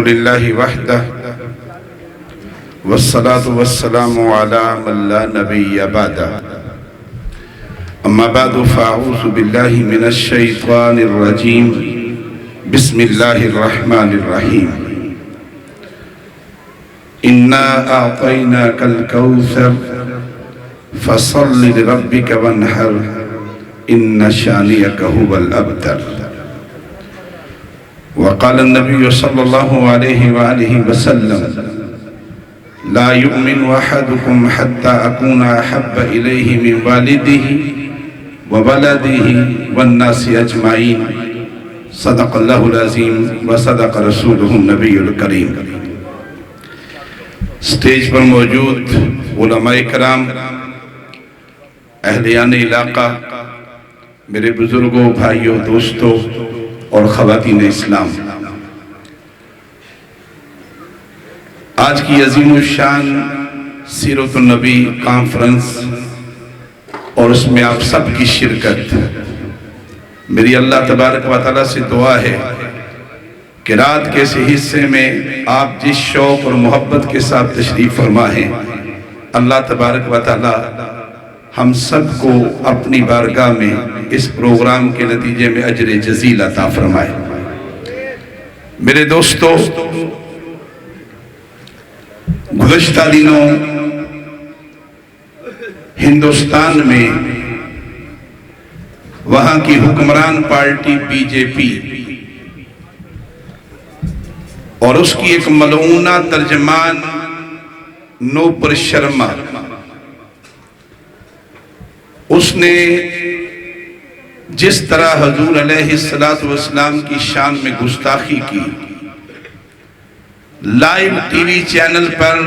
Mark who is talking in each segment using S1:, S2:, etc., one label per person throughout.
S1: لله وحده والصلاة والسلام على من لا نبي بعده أما بعد فأعوذ بالله من الشيطان الرجيم بسم الله الرحمن الرحيم إنا أعطيناك الكوثر فصل لربك وانحر إن شانئك هو الأبتر وقال النبي صلى الله عليه وآله وسلم لا يؤمن أحدكم حتى أكون أحب إليه من والده وولده والناس أجمعين صدق الله العظيم وصدق رسوله النبي الكريم۔ سٹیج پر موجود علماء کرام، اہلیان علاقہ، میرے بزرگوں، بھائیوں، دوستوں اور خواتین اسلام، آج کی عظیم الشان سیرت النبی کانفرنس اور اس میں آپ سب کی شرکت، میری اللہ تبارک و تعالیٰ سے دعا ہے کہ رات کے اس حصے میں آپ جس شوق اور محبت کے ساتھ تشریف فرما ہیں، اللہ تبارک و تعالیٰ ہم سب کو اپنی بارگاہ میں اس پروگرام کے نتیجے میں اجر جزیل عطا فرمائے۔ میرے دوستو، گزشتہ دنوں ہندوستان میں وہاں کی حکمران پارٹی بی جے پی اور اس کی ایک ملعونہ ترجمان نوپر شرما، اس نے جس طرح حضور علیہ السلام کی شان میں گستاخی کی، لائیو ٹی وی چینل پر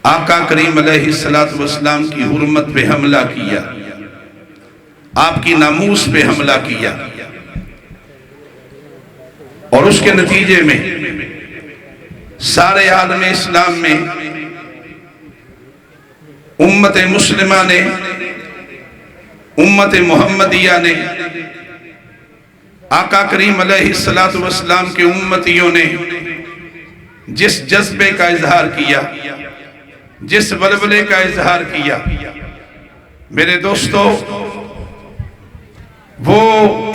S1: آقا کریم علیہ السلام کی حرمت پہ حملہ کیا، آپ کی ناموس پہ حملہ کیا، اور اس کے نتیجے میں سارے عالم اسلام میں امت مسلمہ نے، امت محمدیہ نے، آقا کریم علیہ السلام کے امتیوں نے جس جذبے کا اظہار کیا، جس ولولے کا اظہار کیا، میرے دوستو، وہ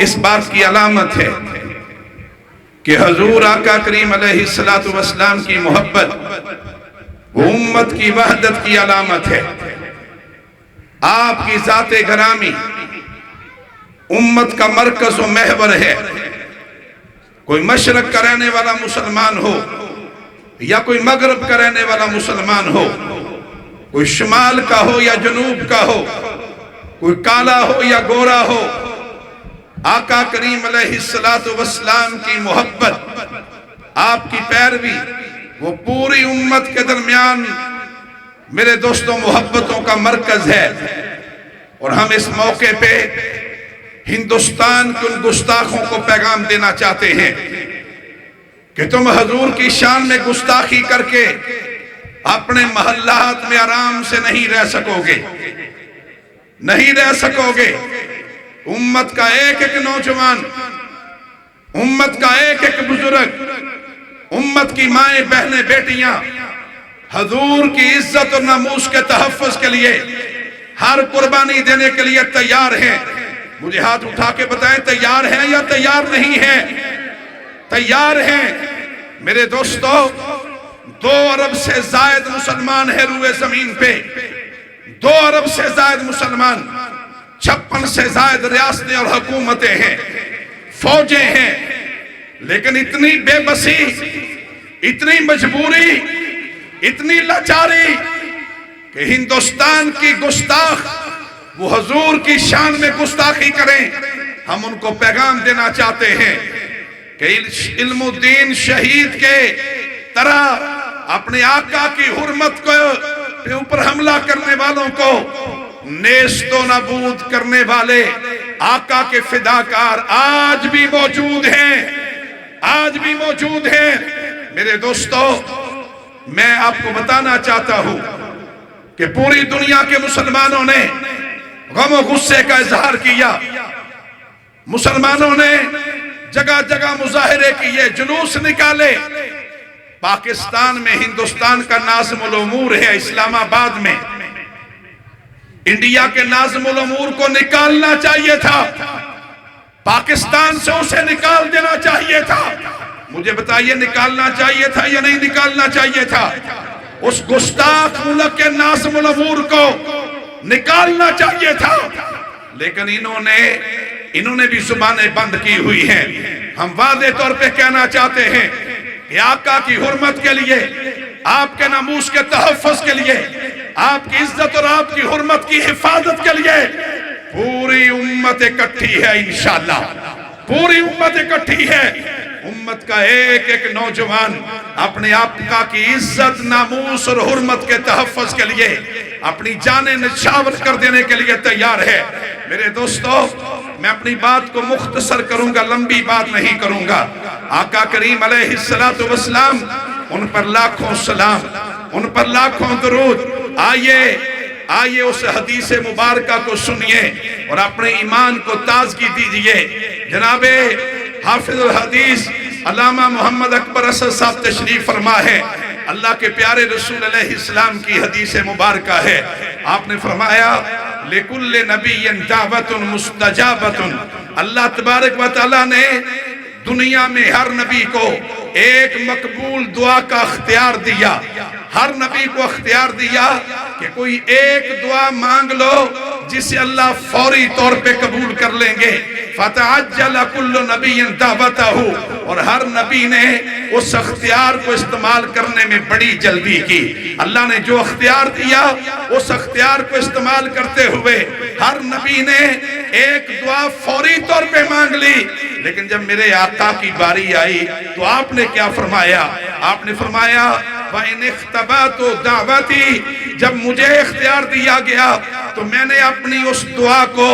S1: اس بات کی علامت ہے کہ حضور آقا کریم علیہ السلام کی محبت وہ امت کی وحدت کی علامت ہے۔ آپ کی ذات گرامی امت کا مرکز و محور ہے۔ کوئی مشرق کا رہنے والا مسلمان ہو یا کوئی مغرب کا رہنے والا مسلمان ہو، کوئی شمال کا ہو یا جنوب کا ہو، کوئی کالا ہو یا گورا ہو، آقا کریم علیہ السلام کی محبت، آپ کی پیروی، وہ پوری امت کے درمیان میرے دوستوں محبتوں کا مرکز ہے۔ اور ہم اس موقع پہ ہندوستان کے ان گستاخوں کو پیغام دینا چاہتے ہیں کہ تم حضور کی شان میں گستاخی کر کے اپنے محلات میں آرام سے نہیں رہ سکو گے، نہیں رہ سکو گے۔ امت کا ایک ایک نوجوان، امت کا ایک ایک بزرگ، امت کی مائیں، بہنیں، بیٹیاں حضور کی عزت اور ناموس کے تحفظ کے لیے ہر قربانی دینے کے لیے تیار ہیں۔ مجھے ہاتھ اٹھا کے بتائیں، تیار ہیں یا تیار نہیں ہیں؟ تیار ہیں۔ میرے دوستو، 2 ارب سے زائد مسلمان ہیں روئے زمین پہ، 2 ارب سے زائد مسلمان، 56 سے زائد ریاستیں اور حکومتیں ہیں، فوجیں ہیں، لیکن اتنی بے بسی، اتنی مجبوری، اتنی لاچاری کہ ہندوستان کی گستاخ وہ حضور کی شان میں گستاخی کریں۔ ہم ان کو پیغام دینا چاہتے ہیں کہ علم الدین شہید کے طرح اپنے آقا کی حرمت کے اوپر حملہ کرنے والوں کو نیست و نابود کرنے والے آقا کے فداکار آج بھی موجود ہیں، آج بھی موجود ہیں۔ میرے دوستو، میں آپ کو بتانا چاہتا ہوں کہ پوری دنیا کے مسلمانوں نے غم و غصے کا اظہار کیا، مسلمانوں نے جگہ جگہ مظاہرے کیے، جلوس نکالے۔ پاکستان میں ہندوستان کا ناظم الامور ہے اسلام آباد میں، انڈیا کے ناظم الامور کو نکالنا چاہیے تھا، پاکستان سے اسے نکال دینا چاہیے تھا۔ مجھے بتائیے نکالنا چاہیے تھا یا نہیں نکالنا چاہیے تھا؟ اس گستاخ ملک کے ناظم الامور کو نکالنا چاہیے تھا، لیکن انہوں نے بھی زبانیں بند کی ہوئی ہیں۔ ہم واضح طور پہ کہنا چاہتے ہیں کہ آقا کی حرمت کے لیے، آپ کے ناموس کے تحفظ کے لیے، آپ کی عزت اور آپ کی حرمت کی حفاظت کے لیے پوری امت اکٹھی ہے انشاءاللہ، پوری امت اکٹھی ہے۔ امت کا ایک ایک نوجوان اپنے آقا کی عزت، ناموس اور حرمت کے تحفظ کے لیے اپنی جانیں نچھاور کر دینے کے لیے تیار ہے۔ میرے دوستو، میں اپنی بات کو مختصر کروں گا، لمبی بات نہیں کروں گا۔ آقا کریم علیہ السلام، ان پر لاکھوں سلام، ان پر لاکھوں درود۔ آئیے اس حدیث مبارکہ کو سنیے اور اپنے ایمان کو تازگی دیجئے۔ جناب حافظ الحدیث علامہ محمد اکبر اسد صاحب تشریف فرما ہے، اللہ کے پیارے رسول علیہ السلام کی حدیث مبارکہ ہے۔ آپ نے فرمایا لِكُلِّ نَبِيٍّ دَعْوَةٌ مُسْتَجَابَةٌ، اللہ تبارک و تعالیٰ نے دنیا میں ہر نبی کو ایک مقبول دعا کا اختیار دیا، ہر نبی کو اختیار دیا کہ کوئی ایک دعا مانگ لو جسے اللہ فوری طور پہ قبول کر لیں گے۔ فَتَعَجَّلَ كُلُّ نَبِيٍّ دَعْوَتَهُ، اور ہر نبی نے اس اختیار کو استعمال کرنے میں بڑی جلدی کی۔ اللہ نے جو اختیار دیا اس اختیار کو استعمال کرتے ہوئے ہر نبی نے ایک دعا فوری طور پہ مانگ لی، لیکن جب میرے آقا کی باری آئی تو آپ نے کیا فرمایا؟ آپ نے فرمایا وَإِنِ اخْتَبَاتُ دَعْوَتِي، جب مجھے اختیار دیا گیا تو میں نے اپنی اس دعا کو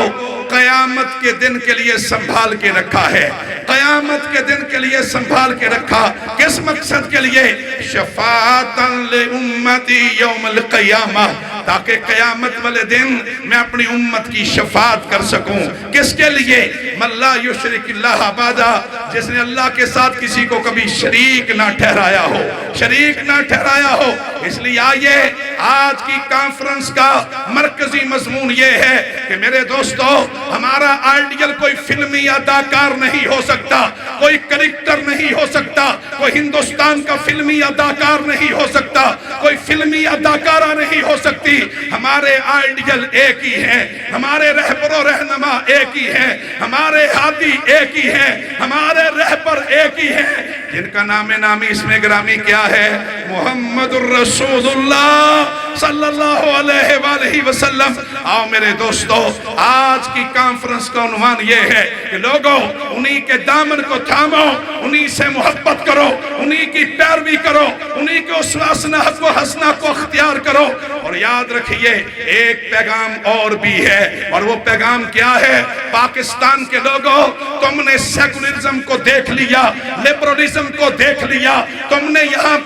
S1: قیامت کے دن کے لیے سنبھال کے رکھا ہے، قیامت کے دن کے لیے سنبھال کے رکھا۔ کس مقصد کے لیے؟ شفاعتاً لِأُمَّتِي یوم القیامہ، تاکہ قیامت والے دن میں اپنی امت کی شفاعت کر سکوں۔ کس کے لیے؟ مَن لَا یُشْرِکِ اللَّهَ بَعْدَهُ، جس نے اللہ کے ساتھ کسی کو کبھی شریک نہ ٹھہرایا ہو، شریک نہ ٹھہرایا ہو۔ اس لیے آئیے آج کی کانفرنس کا مرکزی مضمون یہ ہے کہ میرے دوستو، ہمارا آئیڈیل کوئی فلمی اداکار نہیں ہو سکتا، کوئی کریکٹر نہیں ہو سکتا، کوئی ہندوستان کا فلمی اداکار نہیں ہو سکتا، کوئی فلمی اداکارہ نہیں ہو سکتی۔ ہمارے آئیڈیل ایک ہی ہیں، ہمارے رہبر و رہنما ایک ہی ہیں، ہمارے ہادی ایک ہی ہیں، ہمارے رہبر ایک ہی ہیں، جن کا نامی اس میں گرامی کیا ہے؟ محمد الرسول اللہ صلی اللہ علیہ وآلہ وسلم۔ آؤ میرے دوستو، آج کی کانفرنس کا عنوان یہ ہے کہ لوگوں انہی کے دامن کو تھامو، انہی سے محبت کرو، انہی کی پیروی کرو، انہی کے اسوہ و حسنہ کو اختیار کرو۔ اور یاد رکھیے ایک پیغام اور بھی ہے، اور وہ پیغام کیا ہے؟ پاکستان کے لوگوں، تم نے سیکولرزم کو دیکھ لیا، لبرلزم کو دیکھ لیا، تم نے یہاں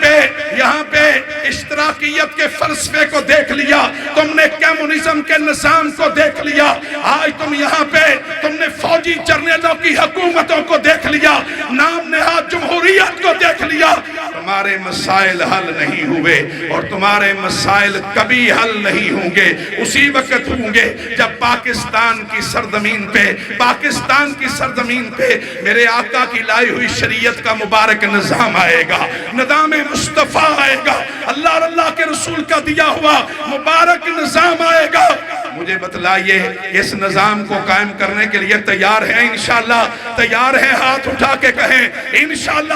S1: پہ اشتراکیت کے فلسفے کو دیکھ لیا، تم نے کمیونزم کے نظام کو دیکھ لیا، آج تم یہاں پہ تم نے فوجی جرنیلوں کی حکومتوں کو دیکھ لیا، نام نہاد جمہوریت کو دیکھ لیا۔ تمہارے مسائل حل نہیں ہوئے اور تمہارے مسائل کبھی حل نہیں ہوں گے، اسی وقت ہوں گے جب پاکستان کی سرزمین پہ میرے آقا کی لائی ہوئی شریعت کا مبارک نظام آئے گا، نظام مصطفیٰ آئے گا، اللہ کے رسول کا دیا ہوا مبارک نظام آئے گا۔ مجھے بتلائیے اس نظام کو قائم کرنے کے لیے تیار ہیں انشاءاللہ؟ تیار ہیں؟ ہاتھ اٹھا کے کہیں انشاءاللہ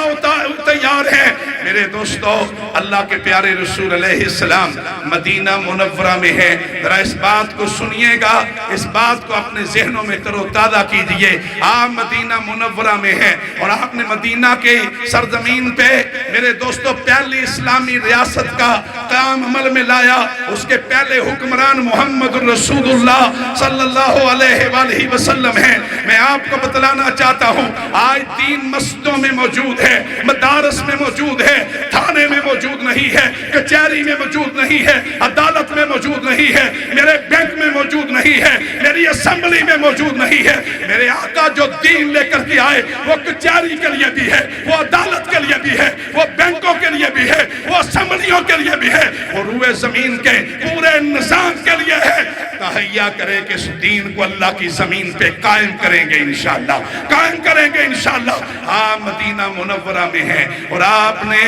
S1: تیار ہیں۔ میرے دوستو، اللہ کے پیارے رسول علیہ السلام مدینہ منورہ میں ہے، ذرا اس بات کو سنیے گا، اس بات کو اپنے ذہنوں میں تر و تازہ کیجئے۔ آپ مدینہ منورہ میں ہیں اور آپ نے مدینہ کے سرزمین پہ میرے دوستو پہلی اسلامی ریاست کا قیام عمل میں لایا۔ اس کے پہلے حکمران محمد رسول اللہ صلی اللہ علیہ وآلہ وسلم ہیں۔ میں آپ کو بتلانا چاہتا ہوں، آج دین مسجدوں میں موجود ہے، مدارس میں موجود ہے، تھانے میں موجود نہیں نہیں ہے, کچہری میں موجود نہیں ہے, عدالت میں موجود نہیں ہے, میرے بینک میں موجود نہیں ہے, میری اسمبلی میں موجود نہیں ہے. میرے آقا جو دین لے کر کے آئے وہ کچہری کے لیے بھی ہے, وہ عدالت کے لیے بھی ہے, وہ بینکوں کے لیے بھی ہے, وہ اسمبلیوں کے لیے بھی ہے, وہ روئے زمین کے پورے نظام کے لیے ہے. تہیہ کرے کہ اس دین کو اللہ کی زمین پہ قائم کریں گے انشاءاللہ, قائم کریں گے انشاءاللہ. آپ مدینہ منورہ میں ہیں اور آپ نے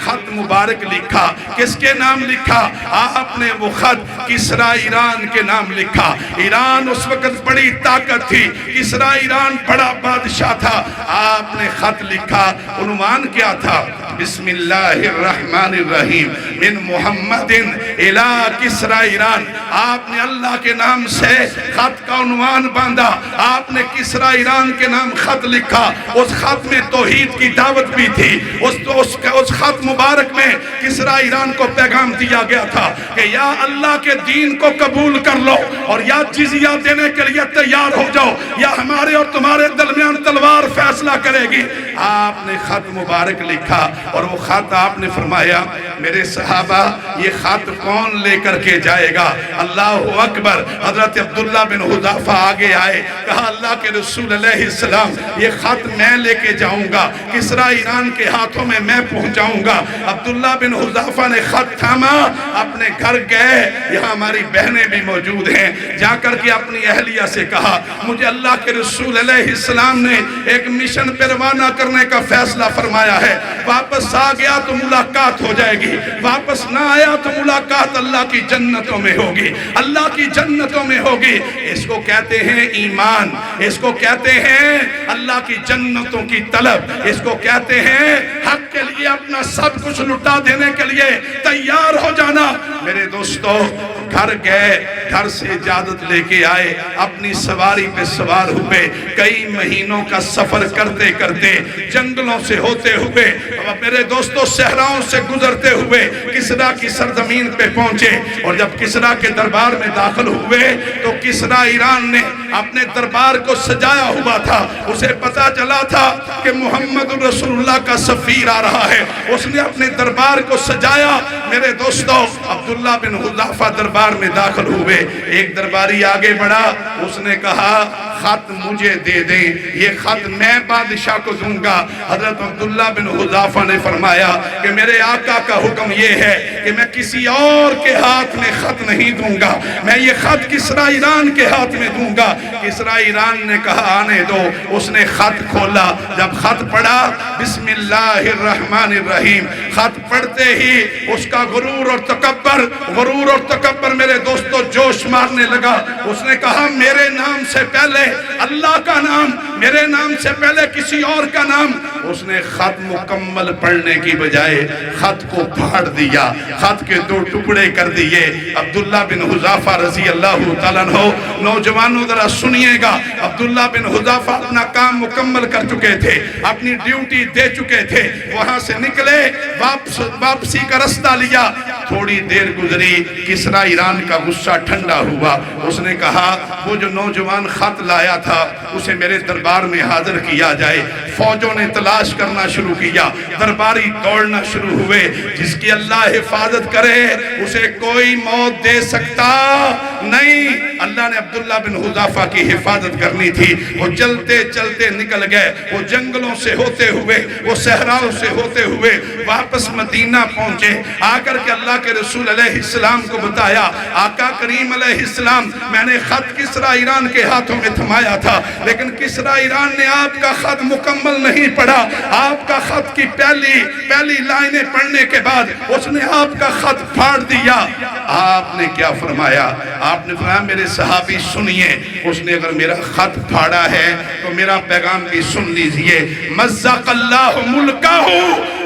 S1: خط مبارک لکھا. کس کے نام لکھا؟ آپ نے وہ خط کسریٰ ایران کے نام لکھا. ایران اس وقت بڑی طاقت تھی, کسریٰ ایران بڑا بادشاہ تھا. آپ نے خط لکھا, عنوان کیا تھا؟ بسم اللہ الرحمن الرحیم من محمد الی کسریٰ ایران. آپ نے اللہ کے نام سے خط کا عنوان باندھا, آپ نے کسریٰ ایران کے نام خط لکھا. اس خط میں توحید کی دعوت بھی تھی. اس خط مبارک میں کسریٰ ایران کو پیغام دیا گیا تھا کہ یا اللہ کے دین کو قبول کر لو اور یا جزیہ دینے کے لیے تیار ہو جاؤ یا ہمارے اور تمہارے درمیان تلوار فیصلہ کرے گی. آپ نے خط مبارک لکھا اور وہ خط آپ نے فرمایا میرے صحابہ یہ خط کون لے کر کے جائے گا؟ اللہ اکبر. حضرت عبداللہ بن حذافہ آگے آئے, کہا اللہ کے رسول علیہ السلام یہ خط میں لے کے جاؤں گا, کسریٰ ایران کے ہاتھوں میں پہنچاؤں گا. عبداللہ بن حذافہ نے خط تھاما, اپنے گھر گئے, یہاں ہماری بہنیں بھی موجود ہیں, جا کر کے اپنی اہلیہ سے کہا مجھے اللہ کے رسول علیہ السلام نے ایک مشن پہ روانہ کرنے کا فیصلہ فرمایا ہے, واپس آ گیا تو ملاقات ہو جائے گی, واپس نہ آیا تو ملاقات اللہ کی جنتوں میں ہوگی, اللہ کی جنتوں میں ہوگی. اس کو کہتے ہیں ایمان, اس کو کہتے ہیں اللہ کی جنتوں کی طلب, اس کو کہتے ہیں حق کے لیے اپنا سب کچھ لٹا دینے کے لیے تیار ہو جانا. میرے دوستو گھر گئے, گھر سے اجازت لے کے آئے, اپنی سواری پہ سوار ہوئے, کئی مہینوں کا سفر کرتے کرتے جنگلوں سے ہوتے ہوئے, میرے دوستو صحراؤں سے گزرتے ہوئے کسریٰ کی سرزمین پہ پہنچے. اور جب کسریٰ کے دربار میں داخل ہوئے تو کسریٰ ایران نے اپنے دربار کو سجایا ہوا تھا. اسے پتا چلا تھا کہ محمد رسول اللہ کا سفیر آ رہا ہے, اس نے اپنے دربار کو سجایا. میرے دوستو عبداللہ بن حذافہ دربار میں داخل ہوئے, ایک درباری آگے بڑھا, اس نے کہا خط مجھے دے دیں, یہ خط میں بادشاہ کو دوں گا. حضرت عبداللہ بن حذافہ نے فرمایا کہ میرے آقا کا حکم یہ ہے کہ میں کسی اور کے ہاتھ میں خط نہیں دوں گا, میں یہ خط کسریٰ ایران کے ہاتھ میں دوں گا. کسریٰ ایران نے کہا آنے دو. اس نے خط کھولا, جب خط پڑھا بسم اللہ الرحمن الرحیم, خط پڑھتے ہی اس کا غرور اور تکبر میرے دوستو جوش مارنے لگا. اس نے کہا میرے نام سے پہلے اللہ کا نام, میرے نام سے پہلے کسی اور کا نام. اس نے خط مکمل پڑھنے کی بجائے خط کو پھاڑ دیا, خط کے 2 ٹکڑے کر دیے. عبداللہ بن حذافہ رضی اللہ تعالیٰ عنہ, نوجوانوں ذرا سنیے گا, عبداللہ بن حذافہ اپنا کام مکمل کر چکے تھے, اپنی ڈیوٹی دے چکے تھے, وہاں سے نکلے, واپسی کا رستہ لیا. تھوڑی دیر گزری, کسریٰ ایران کا غصہ ٹھنڈا ہوا. اس نے کہا وہ جو نوجوان خط لایا تھا اسے میرے دربار میں حاضر کیا جائے. فوجوں نے تلاش کرنا شروع کیا, درباری دوڑنا شروع ہوئے. جس کی اللہ حفاظت کرے اسے کوئی موت دے سکتا نہیں. اللہ نے عبداللہ بن حذافہ کی حفاظت کرنی تھی. وہ چلتے چلتے نکل گئے, وہ جنگلوں سے ہوتے ہوئے, وہ صحراؤں سے ہوتے ہوئے واپس مدینہ پہنچے. آ کر کے اللہ کے رسول علیہ السلام کو بتایا, آقا کریم علیہ السلام میں نے خط کسریٰ ایران کے ہاتھوں میں تھمایا تھا, لیکن کسریٰ ایران نے آپ کا خط مکمل نہیں پڑھا. آپ کا خط کی پہلی لائنیں پڑھنے کے بعد اس نے آپ کا خط پھاڑ دیا. آپ نے کیا فرمایا؟ آپ نے فرمایا میرے صحابی سنیے, اس نے اگر میرا خط پھاڑا ہے تو میرا پیغام بھی سن لیجئے. مزق اللہ ملکہ,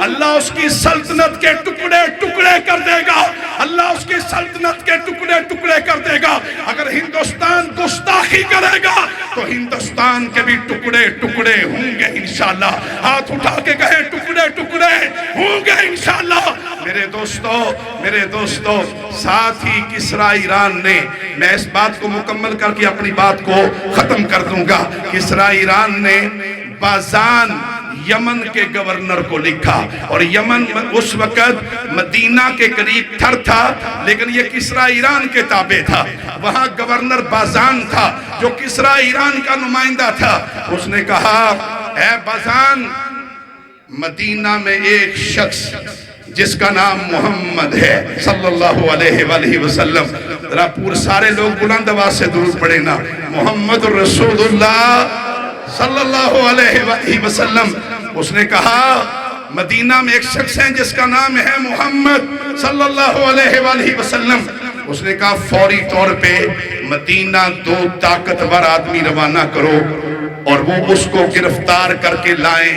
S1: اللہ اس کی سلطنت کے ٹکڑے ٹکڑے کر دے گا, اللہ اس کی سلطنت کے ٹکڑے ٹکڑے کر دے گا. اگر ہندوستان گستاخی کرے گا تو ہندوستان کے بھی ٹکڑے ٹکڑے ہوں گے انشاءاللہ. ہاتھ اٹھا کے کہیں ٹکڑے ٹکڑے ہوں گے انشاءاللہ. میرے دوستو ساتھ ہی کسریٰ ایران نے, میں اس بات کو مکمل کر کے اپنی بات کو ختم کر دوں گا, کسریٰ ایران نے بازان یمن کے گورنر کو لکھا، اور یمن اس وقت مدینہ کے قریب تھر تھا، لیکن یہ کسریٰ ایران کے تابع تھا۔ وہاں گورنر بازان تھا جو کسریٰ ایران کا نمائندہ تھا۔ اس نے کہا اے بازان، مدینہ میں ایک شخص جس کا نام محمد ہے صلی اللہ علیہ وآلہ وسلم، ذرا پور سارے لوگ بلند آواز سے درود پڑھیں نا، محمد رسول اللہ صلی اللہ علیہ وآلہ وسلم۔ اس نے کہا مدینہ میں ایک شخص ہے جس کا نام ہے محمد صلی اللہ علیہ وآلہ وسلم۔ اس نے کہا فوری طور پہ مدینہ 2 طاقتور آدمی روانہ کرو اور وہ اس کو گرفتار کر کے لائیں،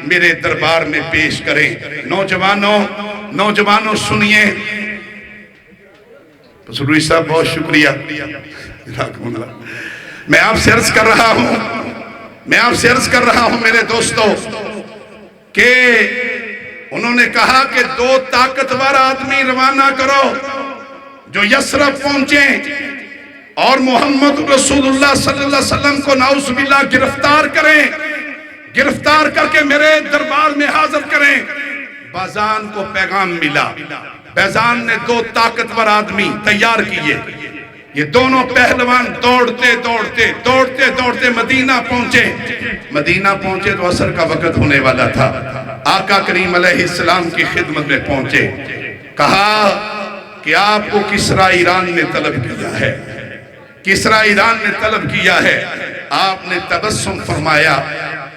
S1: میرے دربار میں پیش کریں۔ نوجوانوں سنیے، سروری صاحب بہت شکریہ، میں آپ سے عرض کر رہا ہوں میرے دوستو کہ انہوں نے کہا کہ 2 طاقتور آدمی روانہ کرو جو یثرب پہنچیں اور محمد رسول اللہ صلی اللہ علیہ وسلم کو نعوذ باللہ گرفتار کر کے میرے دربار میں حاضر کریں۔ بازان کو پیغام ملا، بازان نے 2 طاقتور آدمی تیار کیے، یہ دونوں پہلوان دوڑتے مدینہ پہنچے تو عصر کا وقت ہونے والا تھا۔ آقا کریم علیہ السلام کی خدمت میں پہنچے، کہا کہ آپ کو کسریٰ ایران نے طلب کیا ہے، کسریٰ ایران نے طلب کیا ہے۔ آپ نے تبسم فرمایا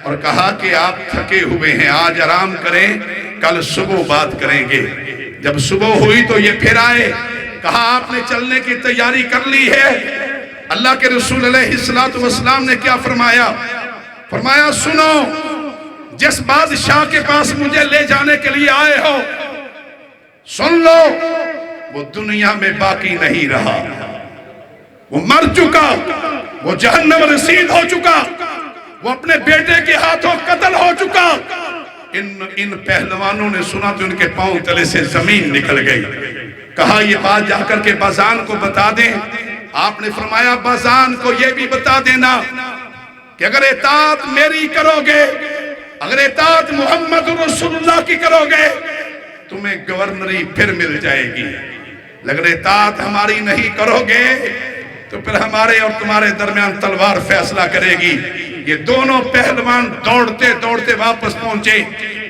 S1: اور کہا کہ آپ تھکے ہوئے ہیں، آج آرام کریں، کل صبح بات کریں گے۔ جب صبح ہوئی تو یہ پھر آئے، کہا آپ نے چلنے کی تیاری کر لی ہے؟ اللہ کے رسول علیہ السلام نے کیا فرمایا؟ فرمایا سنو، جس بادشاہ کے پاس مجھے لے جانے کے لیے آئے ہو، سن لو، وہ دنیا میں باقی نہیں رہا، وہ مر چکا، وہ جہنم رسید ہو چکا، وہ اپنے بیٹے کے ہاتھوں قتل ہو چکا۔ ان پہلوانوں نے سنا تو ان کے پاؤں تلے سے زمین نکل گئی۔ کہا یہ بات جا کر کے بازان کو بتا دیں۔ آپ نے فرمایا بازان کو یہ بھی بتا دینا کہ اگر اطاعت میری کرو گے، اگر اطاعت محمد رسول اللہ کی کرو گے، تمہیں گورنری پھر مل جائے گی، لیکن اطاعت ہماری نہیں کرو گے تو پھر ہمارے اور تمہارے درمیان تلوار فیصلہ کرے گی۔ یہ دونوں پہلوان دوڑتے واپس پہنچے،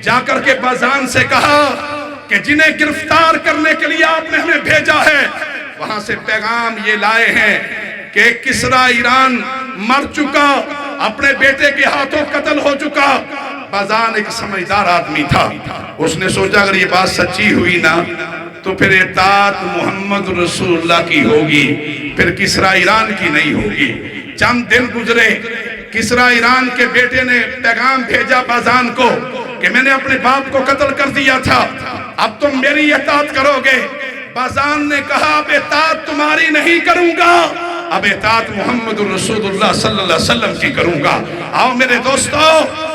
S1: جا کر کے بازان سے کہا کہ جنہیں گرفتار کرنے کے لیے آپ نے ہمیں بھیجا ہے، وہاں سے پیغام یہ لائے ہیں کہ کسریٰ ایران مر چکا، اپنے بیٹے کے ہاتھوں قتل ہو چکا۔ بازان ایک سمجھدار آدمی تھا، اس نے سوچا اگر یہ بات سچی ہوئی نا تو پھر اطاعت محمد رسول اللہ کی ہوگی، پھر کسریٰ ایران کی نہیں ہوگی۔ چند دن گزرے، کسریٰ ایران کے بیٹے نے پیغام بھیجا بازان کو کہ میں نے اپنے باپ کو قتل کر دیا تھا، اب تم میری اطاعت کرو گے۔ بازان نے کہا اب اطاعت تمہاری نہیں کروں گا، اب اطاعت محمد رسول اللہ صلی اللہ علیہ وسلم کی کروں گا۔ آؤ میرے دوستو،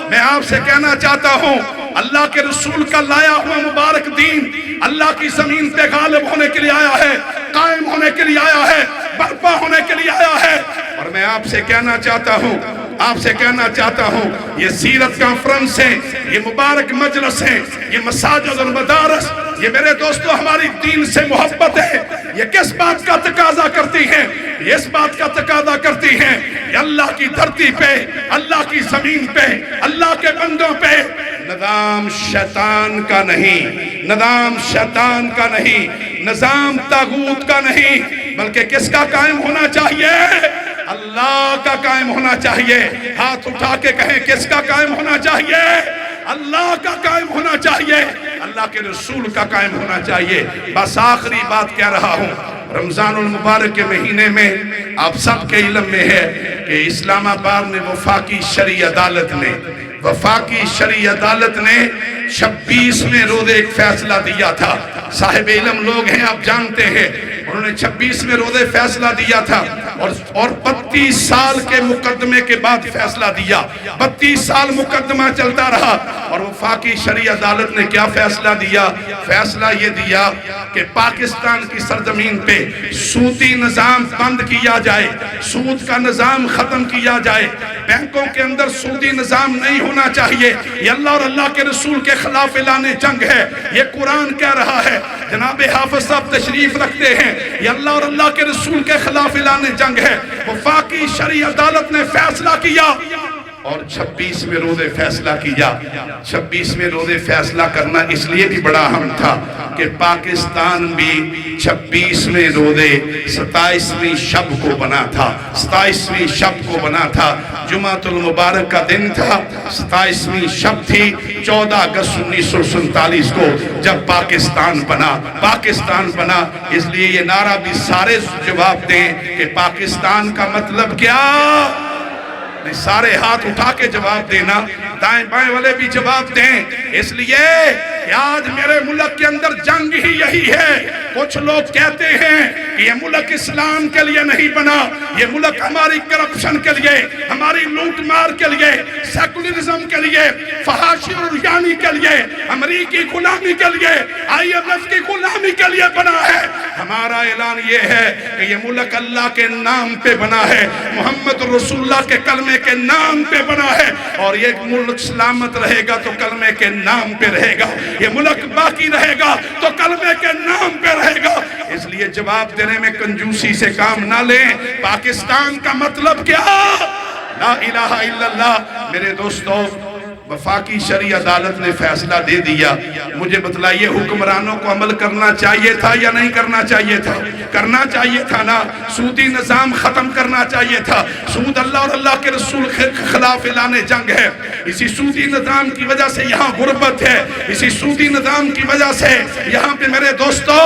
S1: میں آپ سے کہنا چاہتا ہوں اللہ کے رسول کا لایا ہوا مبارک دین اللہ کی زمین پہ غالب ہونے کے لیے آیا ہے، قائم ہونے کے لیے آیا ہے، برپا ہونے کے لیے آیا ہے۔ اور میں آپ سے کہنا چاہتا ہوں یہ سیرت کانفرنس ہیں، یہ مبارک مجلس ہیں، یہ مساجد اور مدارس، یہ میرے دوستو ہماری دین سے محبت ہے۔ یہ کس بات کا تقاضا کرتی ہیں؟ یہ اس بات کا تقاضا کرتی ہیں کہ اللہ کی دھرتی پہ، اللہ کی زمین پہ، اللہ کے بندوں پہ نظام شیطان کا نہیں، نظام طاغوت کا نہیں، بلکہ کس کا قائم ہونا چاہیے؟ اللہ کا قائم ہونا چاہیے۔ ہاتھ اٹھا کے کہیں کس کا قائم ہونا چاہیے؟ اللہ کا قائم ہونا چاہیے، اللہ کے رسول کا قائم ہونا چاہیے۔ بس آخری بات کہہ رہا ہوں، رمضان المبارک کے مہینے میں آپ سب کے علم میں ہے کہ اسلام آباد میں وفاقی شرعی عدالت نے 26 میں روز ایک فیصلہ دیا تھا۔ صاحب علم لوگ ہیں، آپ جانتے ہیں انہوں نے 26 میں روزے فیصلہ دیا تھا اور 32 سال کے مقدمے کے بعد فیصلہ دیا. 32 سال مقدمہ چلتا رہا اور وفاقی شرعی عدالت نے کیا فیصلہ دیا؟ فیصلہ یہ دیا کہ پاکستان کی سرزمین پہ سودی نظام بند کیا جائے، سود کا نظام ختم کیا جائے، بینکوں کے اندر سودی نظام نہیں ہونا چاہیے. یہ اللہ اور اللہ کے رسول کے خلاف اعلان جنگ ہے. یہ قرآن کہہ رہا ہے. جناب حافظ صاحب تشریف رکھتے ہیں. یہ اللہ اور اللہ کے رسول کے خلاف اعلان جنگ ہے. وفاقی شرعی عدالت نے فیصلہ کیا اور 26 میں روزے فیصلہ کیا. 26 میں روزے فیصلہ کرنا اس لیے بھی بڑا اہم تھا کہ پاکستان بھی 26 میں روزے 27ویں شب کو بنا تھا. 27ویں شب کو بنا تھا. جمعۃ المبارک کا دن تھا. 27ویں شب تھی 14 اگست 1947 کو جب پاکستان بنا. پاکستان بنا. اس لیے یہ نعرہ بھی سارے جواب دیں کہ پاکستان کا مطلب کیا؟ سارے ہاتھ اٹھا کے جواب دینا. دائیں بائیں والے بھی جواب دیں. اس لیے کہ آج میرے ملک کے اندر جنگ ہی یہی ہے. کچھ لوگ کہتے ہیں کہ یہ ملک اسلام کے لیے نہیں بنا، یہ ملک ہماری کرپشن کے لیے، ہماری لوٹ مار کے لیے، سیکولرزم کے لیے، فحاشی اور ریانی کے لیے، امریکی غلامی کے لیے، IMF کی غلامی کے لیے بنا ہے. ہمارا اعلان یہ ہے کہ یہ ملک اللہ کے نام پہ بنا ہے، محمد رسول اللہ کے کلمے کے نام پہ بنا ہے. اور یہ ملک سلامت رہے گا تو کلمے کے نام پہ رہے گا. یہ ملک باقی رہے گا تو کلمے کے نام پہ رہے گا. اس لیے جواب دینے میں کنجوسی سے کام نہ لیں. پاکستان کا مطلب کیا؟ لا الہ الا اللہ. میرے دوستو، وفاقی شرعی عدالت نے فیصلہ دے دیا. مجھے بتلائیے حکمرانوں کو عمل کرنا چاہیے تھا یا نہیں کرنا چاہیے تھا؟ کرنا چاہیے تھا نا. سودی نظام ختم کرنا چاہیے تھا. سود اللہ اور اللہ کے رسول کے خلاف اعلان جنگ ہے. اسی سودی نظام کی وجہ سے یہاں غربت ہے. اسی سودی نظام کی وجہ سے یہاں پہ میرے دوستو،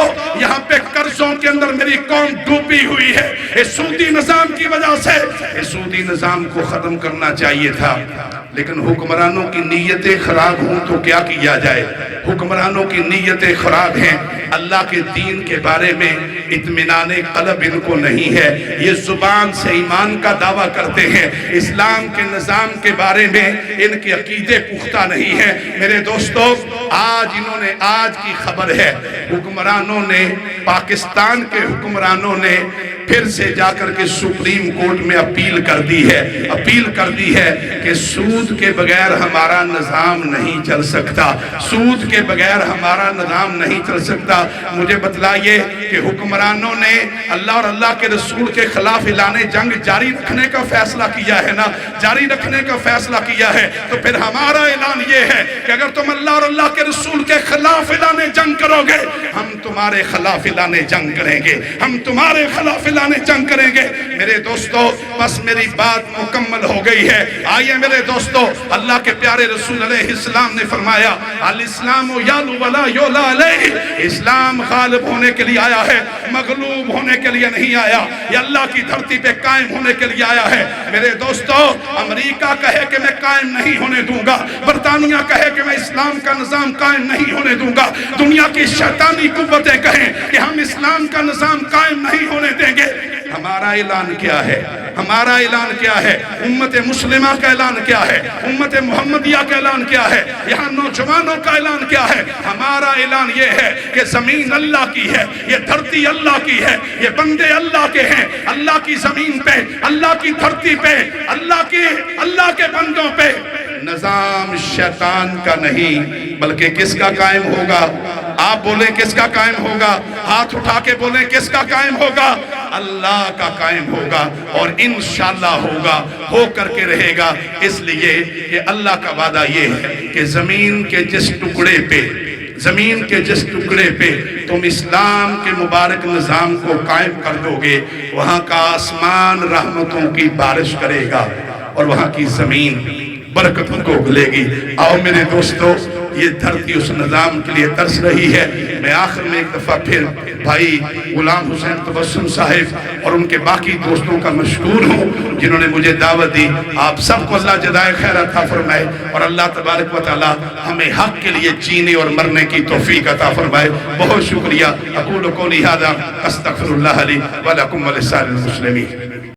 S1: یہاں پہ قرضوں کے اندر میری قوم ڈوبی ہوئی ہے. اس سودی نظام کی وجہ سے اس سودی نظام کو ختم کرنا چاہیے تھا. لیکن حکمرانوں کی نیتیں خراب ہوں تو کیا کیا جائے؟ حکمرانوں کی نیتیں خراب ہیں. اللہ کے دین کے بارے میں اطمینان قلب ان کو نہیں ہے. یہ زبان سے ایمان کا دعویٰ کرتے ہیں، اسلام کے نظام کے بارے میں ان کے عقیدے پختہ نہیں ہیں. میرے دوستو، آج کی خبر ہے، حکمرانوں نے، پاکستان کے حکمرانوں نے پھر سے جا کر کے سپریم کورٹ میں اپیل کر دی ہے کہ سود کے بغیر ہمارا نظام نہیں چل سکتا. سود کے بغیر ہمارا نظام نہیں چل سکتا. مجھے بتلائیے کہ حکمرانوں نے اللہ اور اللہ کے رسول کے خلاف اعلان جنگ جاری رکھنے کا فیصلہ کیا ہے نا، جاری رکھنے کا فیصلہ کیا ہے. تو پھر ہمارا اعلان یہ ہے کہ اگر تم اللہ اور اللہ کے رسول کے خلاف اعلان جنگ کرو گے، ہم تمہارے خلاف اعلان جنگ کریں گے. ہم تمہارے خلاف جنگ کریں گے. میرے دوستو، بس میری بات مکمل ہو گئی ہے. آئیے میرے دوستو، اللہ کے پیارے رسول علیہ السلام نے فرمایا الاسلام یعلو ولا یعلی علیہ. اسلام غالب ہونے کے لیے آیا ہے، مغلوب ہونے کے لیے نہیں آیا. یہ اللہ کی دھرتی پہ قائم ہونے کے لیے آیا ہے. میرے دوستو، امریکہ کہے کہ میں قائم نہیں ہونے دوں گا، برطانیہ کہے کہ میں اسلام کا نظام قائم نہیں ہونے دوں گا، دنیا کی شیطانی قوتیں کہیں کہ ہم اسلام کا نظام قائم نہیں ہونے دیں گے. ہمارا اعلان کیا ہے؟ ہمارا اعلان کیا ہے؟ امت مسلمہ کا اعلان کیا ہے؟ امت محمدیہ کا اعلان کیا ہے؟ یہاں نوجوانوں کا اعلان کیا ہے؟ ہمارا اعلان یہ ہے کہ زمین اللہ کی ہے، یہ دھرتی اللہ کی ہے، یہ بندے اللہ کے ہیں. اللہ کی زمین پہ، اللہ کی دھرتی پہ، اللہ کے بندوں پہ نظام شیطان کا نہیں بلکہ کس کا قائم ہوگا؟ آپ بولیں کس کا قائم ہوگا؟ ہاتھ اٹھا کے بولیں کس کا قائم ہوگا؟ اللہ کا قائم ہوگا. اور انشاءاللہ ہوگا، ہو کر کے رہے گا. اس لیے کہ اللہ کا وعدہ یہ ہے کہ زمین کے جس ٹکڑے پہ تم اسلام کے مبارک نظام کو قائم کر دو گے، وہاں کا آسمان رحمتوں کی بارش کرے گا اور وہاں کی زمین برکتوں کو اگلے گی. آؤ میرے دوستو، یہ دھرتی اس نظام کے لیے ترس رہی ہے۔ میں آخر میں ایک دفعہ پھر بھائی غلام حسین تبسم صاحب اور ان کے باقی دوستوں کا مشکور ہوں جنہوں نے مجھے دعوت دی۔ آپ سب کو اللہ جزائے خیر عطا فرمائے، اور اللہ تبارک و تعالی ہمیں حق کے لیے جینے اور مرنے کی توفیق عطا فرمائے۔ بہت شکریہ۔ اقول قولی ھذا استغفر اللہ لی ولکم ولسائر المسلمین۔